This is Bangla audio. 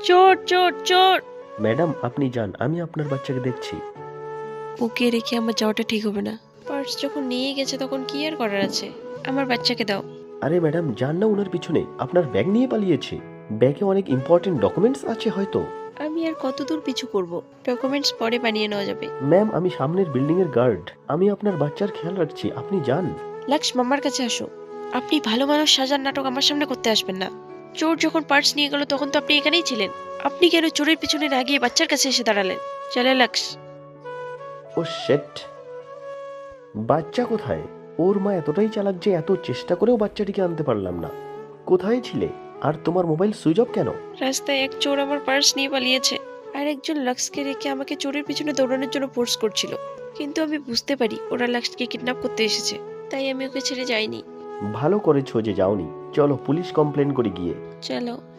চোর চোর চোর। ম্যাডাম আপনি যান, আমি আপনার বাচ্চাকে দেখছি। ওকে রেখে আমার যাওয়াটা ঠিক হবে না। পার্স যখন নিয়ে গেছে তখন কি আর করার আছে। আমার বাচ্চাকে দাও। আরে ম্যাডাম যান না ওনার পিছনে, আপনার ব্যাগ নিয়ে পালিয়েছে। ব্যাগে অনেক ইম্পর্টেন্ট ডকুমেন্টস আছে হয়তো। আমি আর কত দূর পিছু করব? ডকুমেন্টস পরে বানিয়ে নেওয়া যাবে। ম্যাম আমি সামনের বিল্ডিং এর গার্ড, আমি আপনার বাচ্চার খেয়াল রাখছি, আপনি যান। লাক্স মাম্মার কাছে আসো। আপনি ভালো মানুষ সাজার নাটক আমার সামনে করতে আসবেন না। চোর যখন পার্স নিয়ে গেল তখন তো আপনি এখানেই ছিলেন। আপনি কেন চোরের পিছনে না গিয়ে বাচ্চার কাছে এসে দাঁড়ালেন? চলে লাক্স। ও শেট, বাচ্চা কোথায়? ওর মা এতটাই চালাক যে এত চেষ্টা করেও বাচ্চাটিকে আনতে পারলাম না। কোথায় ছিলে? আর তোমার মোবাইল সুইচ অফ কেন? রাস্তায় এক চোর আমার পার্স নিয়ে পালিয়েছে, আর একজন লাক্সকে রেখে আমাকে চোরের পিছনে দৌড়ানোর জন্য ফোর্স করছিল। কিন্তু আমি বুঝতে পারি ওরা লাক্সকে কিডন্যাপ করতে এসেছে, তাই আমি ওকে ছেড়ে যাইনি। ভালো করেছো যে যাওনি। চলো পুলিশ কমপ্লেন করি গিয়ে। চলো।